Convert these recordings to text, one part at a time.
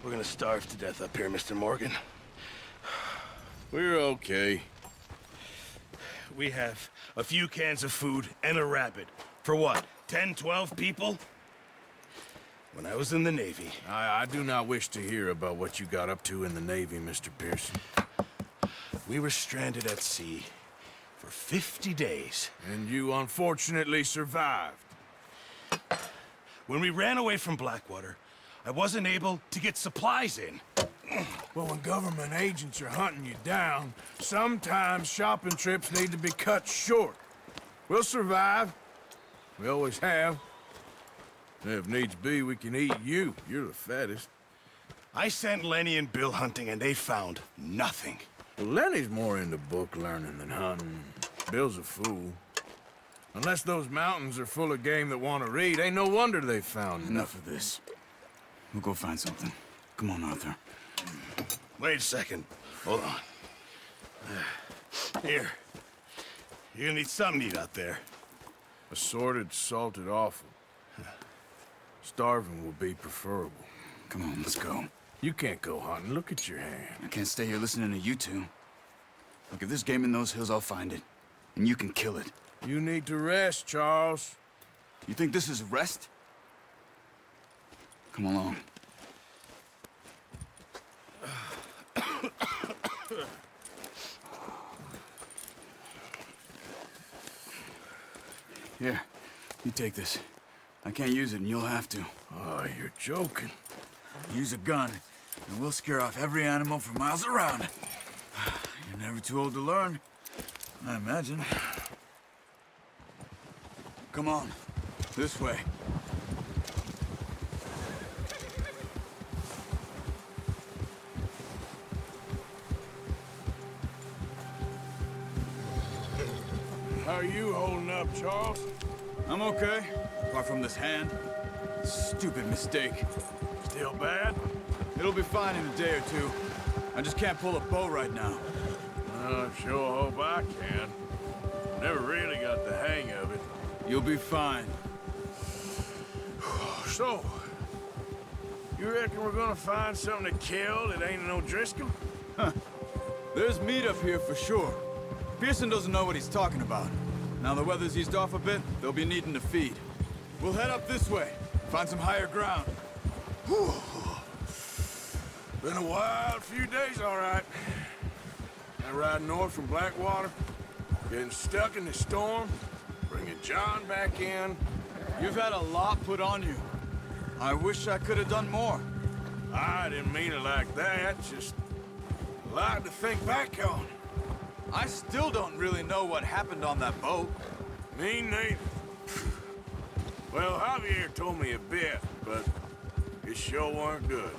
We're gonna starve to death up here, Mr. Morgan. We're okay. We have a few cans of food and a rabbit. For what, 10, 12 people? When I was in the Navy... I do not wish to hear about what you got up to in the Navy, Mr. Pearson. We were stranded at sea for 50 days. And you unfortunately survived. When we ran away from Blackwater, I wasn't able to get supplies in. Well, when government agents are hunting you down, sometimes shopping trips need to be cut short. We'll survive. We always have. If needs be, we can eat you. You're the fattest. I sent Lenny and Bill hunting, and they found nothing. Well, Lenny's more into book learning than hunting. Bill's a fool. Unless those mountains are full of game that want to read, ain't no wonder they found Enough of this. We'll go find something. Come on, Arthur. Wait a second. Hold on. Here. You're gonna need something to eat out there. Assorted, salted offal. Starving will be preferable. Come on, let's go. You can't go hunting. Look at your hand. I can't stay here listening to you two. Look, if there's game in those hills, I'll find it. And you can kill it. You need to rest, Charles. You think this is rest? Come along. Here, you take this. I can't use it, and you'll have to. Oh, you're joking. Use a gun, and we'll scare off every animal for miles around. You're never too old to learn, I imagine. Come on, this way. How are you holding up, Charles? I'm okay, apart from this hand. Stupid mistake. Still bad? It'll be fine in a day or two. I just can't pull a bow right now. I sure hope I can. Never really got the hang of it. You'll be fine. So, you reckon we're gonna find something to kill that ain't no Driscoll? There's meat up here for sure. Pearson doesn't know what he's talking about. Now the weather's eased off a bit, they'll be needing to feed. We'll head up this way, find some higher ground. Whew. Been a wild few days, all right. I ride north from Blackwater, getting stuck in the storm, bringing John back in. You've had a lot put on you. I wish I could have done more. I didn't mean it like that, just a lot to think back on. I still don't really know what happened on that boat. Me neither. Well, Javier told me a bit, but it sure weren't good.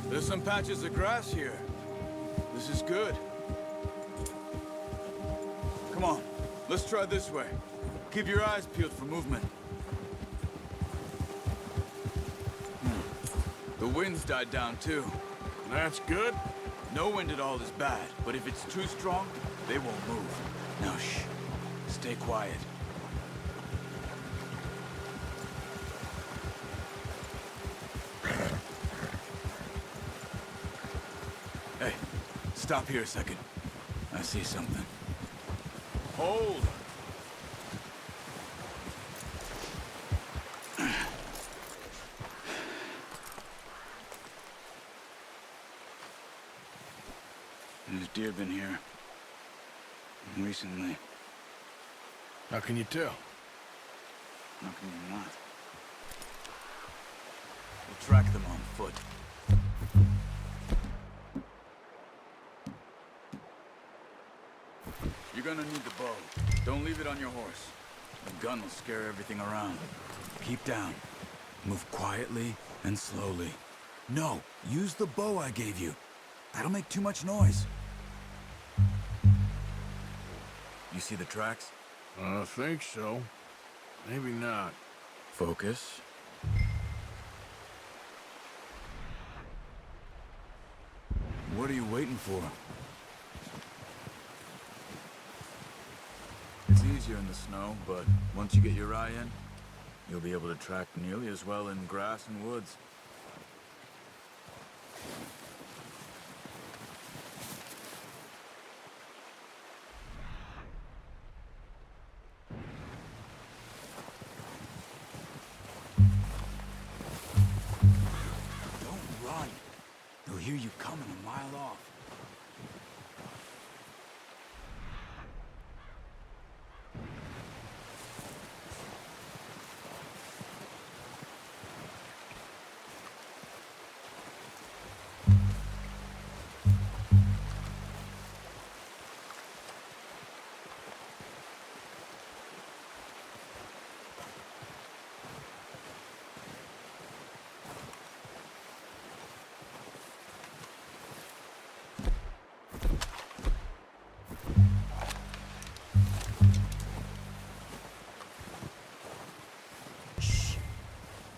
There's some patches of grass here. This is good. Come on, let's try this way. Keep your eyes peeled for movement. The wind's died down too. That's good. No wind at all is bad, but if it's too strong, they won't move. Now shh, stay quiet. Hey, stop here a second. I see something. Hold. There's deer been here. Recently. How can you tell? How can you not? We'll track them on foot. You're gonna need the bow. Don't leave it on your horse. The gun will scare everything around. Keep down. Move quietly and slowly. No, use the bow I gave you. That'll make too much noise. You see the tracks? I think so. Maybe not. Focus. What are you waiting for? It's easier in the snow, but once you get your eye in, you'll be able to track nearly as well in grass and woods. Don't run. They'll hear you coming a mile off.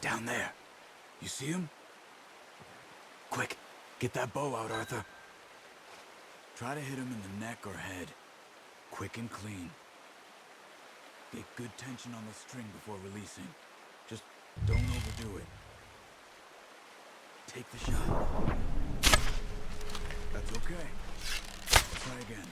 Down there. You see him? Quick, get that bow out, Arthur. Try to hit him in the neck or head. Quick and clean. Get good tension on the string before releasing. Just don't overdo it. Take the shot. That's okay. Try again.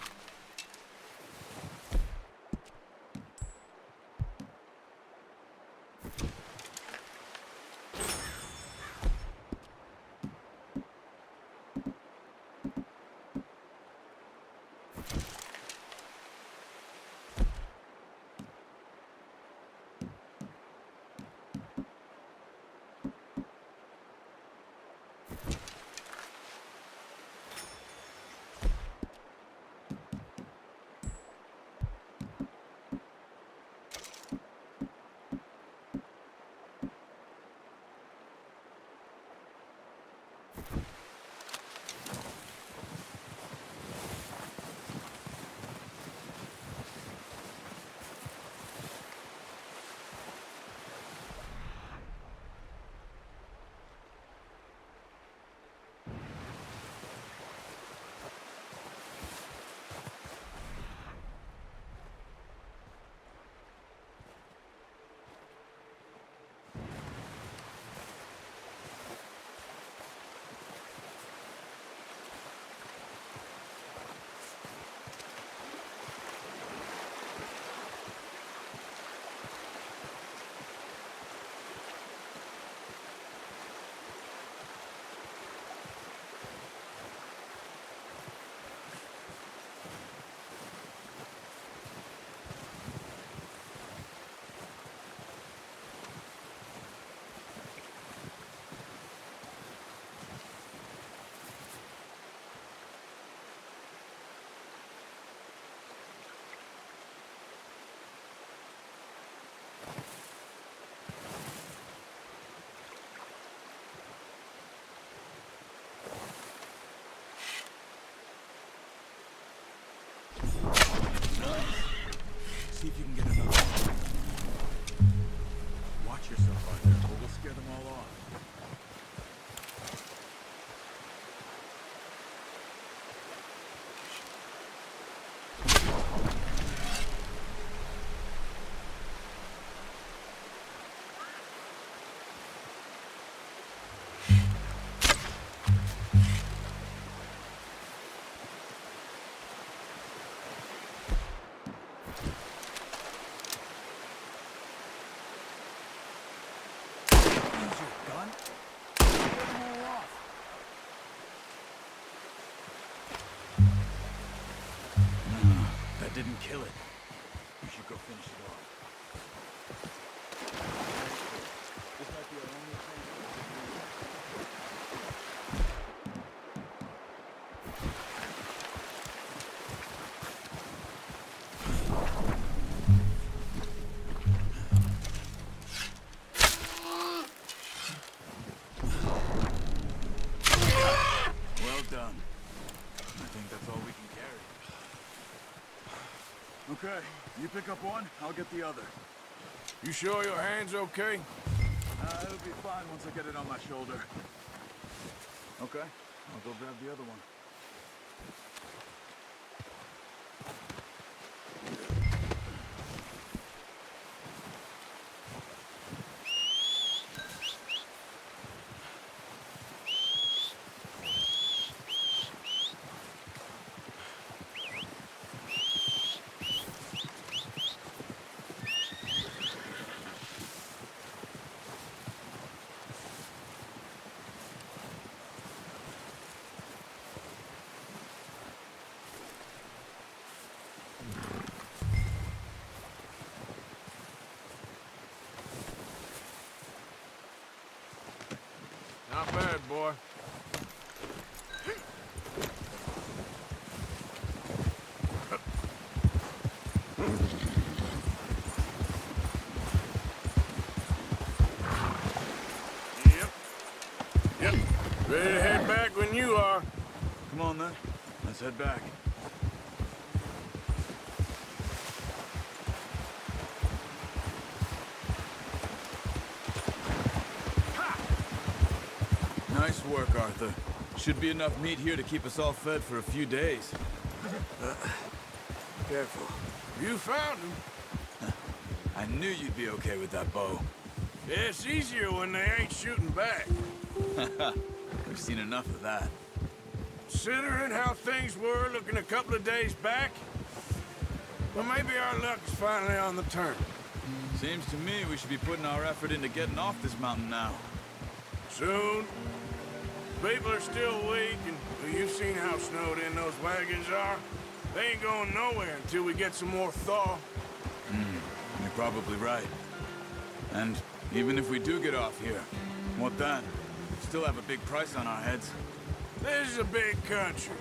See if you can get another one. Watch yourself out there, or we'll scare them all off. That didn't kill it. We should go finish it off. This might be our only chance. done. I think that's all we can carry. Okay, you pick up one, I'll get the other. You sure your hand's okay? It'll be fine once I get it on my shoulder. Okay, I'll go grab the other one. Not bad, boy. Yep. Ready to head back when you are. Come on then, let's head back. Nice work, Arthur. Should be enough meat here to keep us all fed for a few days. Careful. You found him. I knew you'd be okay with that bow. Yeah, it's easier when they ain't shooting back. We've seen enough of that. Considering how things were looking a couple of days back, well, maybe our luck's finally on the turn. Seems to me we should be putting our effort into getting off this mountain now. Soon. People are still weak, and well, you've seen how snowed in those wagons are. They ain't going nowhere until we get some more thaw. You're probably right. And even if we do get off here, what then? Still have a big price on our heads. This is a big country.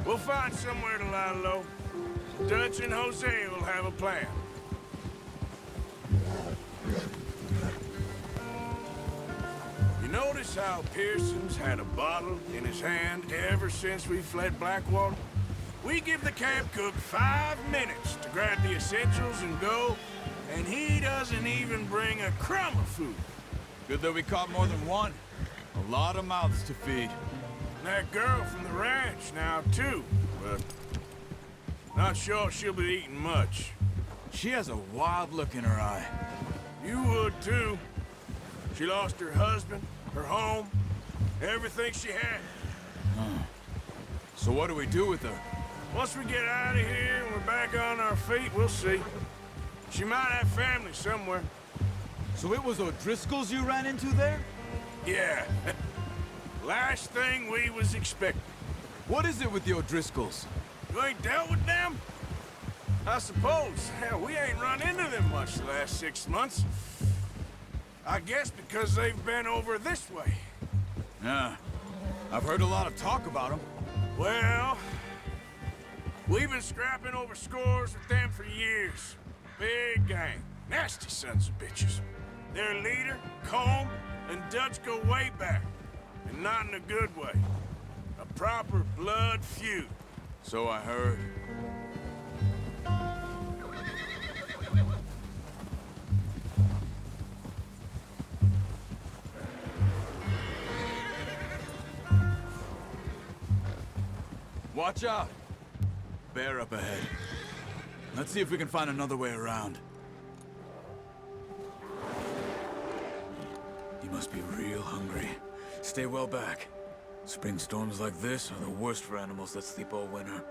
We'll find somewhere to lie low. Dutch and Jose will have a plan. You notice how Pearson's had a bottle in his hand ever since we fled Blackwater? We give the camp cook 5 minutes to grab the essentials and go, and he doesn't even bring a crumb of food. Good that we caught more than one. A lot of mouths to feed. And that girl from the ranch now, too, but not sure she'll be eating much. She has a wild look in her eye. You would, too. She lost her husband, her home, everything she had. So what do we do with her? Once we get out of here and we're back on our feet, we'll see. She might have family somewhere. So it was O'Driscoll's you ran into there? Yeah. Last thing we was expecting. What is it with the O'Driscolls? You ain't dealt with them? I suppose. Hell, we ain't run into them much the last 6 months. I guess because they've been over this way. Yeah. I've heard a lot of talk about them. Well, we've been scrapping over scores with them for years. Big gang. Nasty sons of bitches. Their leader, Combe, and Dutch go way back. And not in a good way. A proper blood feud. So I heard. Watch out! Bear up ahead. Let's see if we can find another way around. He must be real hungry. Stay well back. Spring storms like this are the worst for animals that sleep all winter.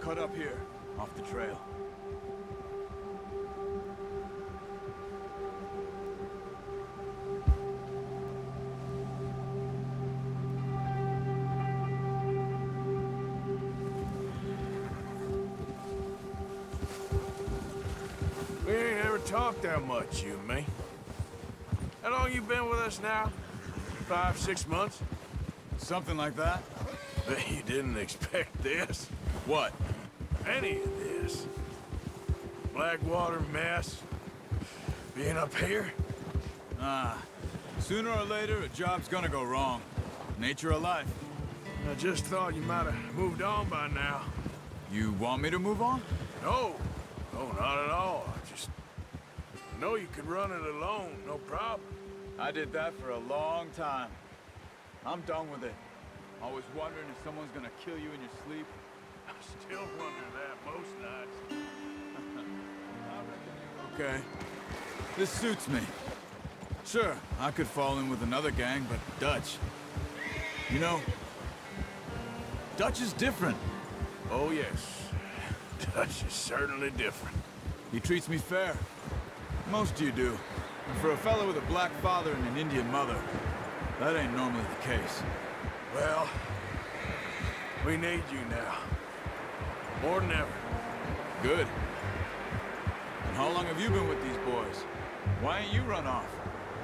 Cut up here, off the trail. We ain't ever talked that much, you and me. How long you been with us now? 5, 6 months? Something like that? Bet you didn't expect this. What? Any of this. Blackwater mess. Being up here. Sooner or later, a job's gonna go wrong. Nature of life. I just thought you might have moved on by now. You want me to move on? No. No, not at all. I just know you could run it alone, no problem. I did that for a long time. I'm done with it. Always wondering if someone's gonna kill you in your sleep. I still wonder that most nights. Okay. This suits me. Sure, I could fall in with another gang, but Dutch... You know, Dutch is different. Oh, yes. Dutch is certainly different. He treats me fair. Most of you do. And for a fellow with a black father and an Indian mother, that ain't normally the case. Well, we need you now. More than ever. Good. And how long have you been with these boys? Why ain't you run off?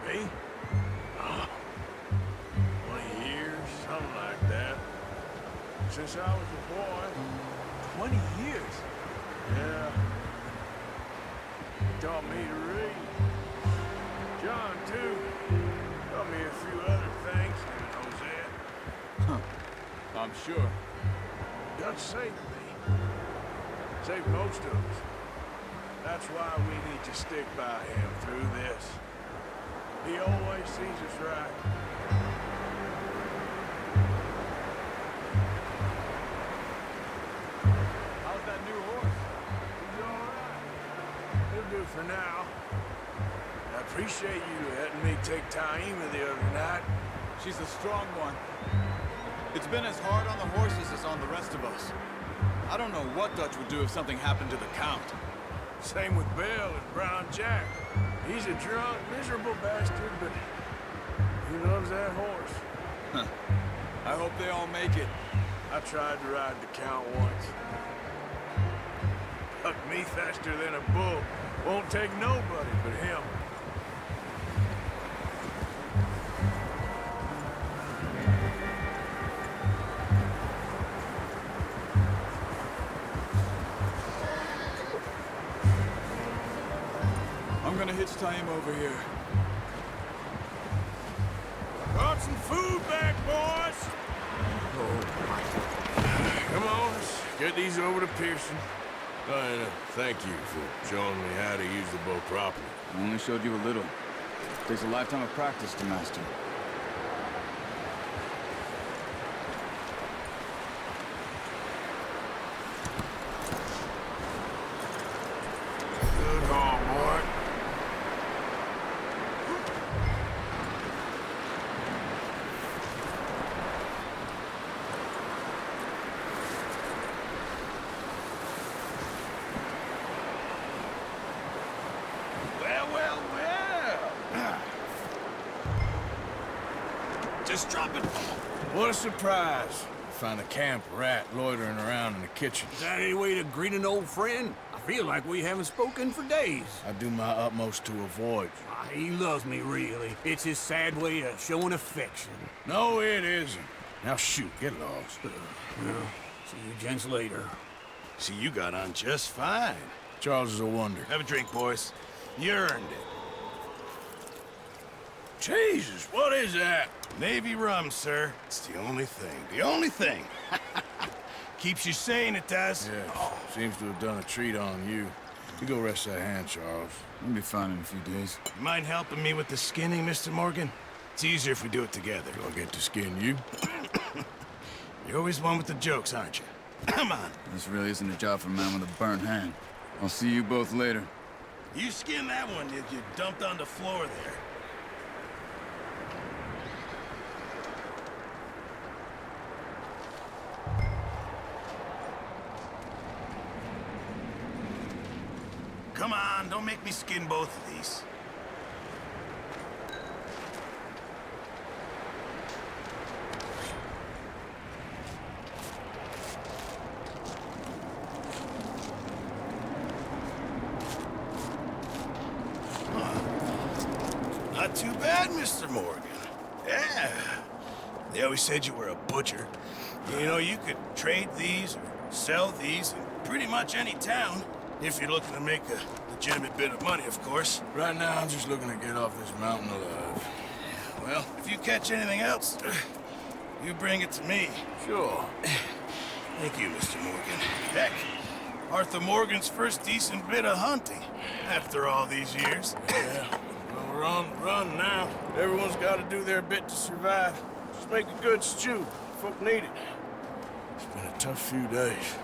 Me? Oh, 20 years, something like that. Since I was a boy. 20 years? Yeah. Taught me to read. John, too. Taught me a few other things, and Hosea. Huh. I'm sure. Dutch saved me. Saved most of us. That's why we need to stick by him through this. He always sees us right. How's that new horse? He's all right. He'll do for now. I appreciate you letting me take Taima the other night. She's a strong one. It's been as hard on the horses as on the rest of us. I don't know what Dutch would do if something happened to the Count. Same with Bill and Brown Jack. He's a drunk, miserable bastard, but he loves that horse. Huh. I hope they all make it. I tried to ride the Count once. Bucked me faster than a bull. Won't take nobody but him. I'm gonna hitch Taima over here. Brought some food back, boys! Come on, let's get these over to Pearson. Thank you for showing me how to use the bow properly. I only showed you a little. Takes a lifetime of practice to master. Good haul, boy. Well. Just drop it. What a surprise. Find a camp rat loitering around in the kitchen. Is that any way to greet an old friend? I feel like we haven't spoken for days. I do my utmost to avoid you. He loves me, really. It's his sad way of showing affection. No, it isn't. Now shoot, get lost. Well, see you gents later. See, you got on just fine. Charles is a wonder. Have a drink, boys. You earned it. Jesus, what is that? Navy rum, sir. It's the only thing. The only thing. Keeps you sane, it does. Yeah, seems to have done a treat on you. You go rest that hand, Charles. I'll be fine in a few days. You mind helping me with the skinning, Mr. Morgan? It's easier if we do it together. Do I get to skin you? You're always one with the jokes, aren't you? Come on. This really isn't a job for a man with a burnt hand. I'll see you both later. You skinned that one you dumped on the floor there. Come on, don't make me skin both of these. Not too bad, Mr. Morgan. Yeah, They always said you were a butcher. You know, you could trade these or sell these in pretty much any town, if you're looking to make a legitimate bit of money, of course. Right now, I'm just looking to get off this mountain alive. Well, if you catch anything else, you bring it to me. Sure. Thank you, Mr. Morgan. Heck, Arthur Morgan's first decent bit of hunting after all these years. Yeah. Well, we're on the run now. Everyone's got to do their bit to survive. Just make a good stew. Folk need it. It's been a tough few days.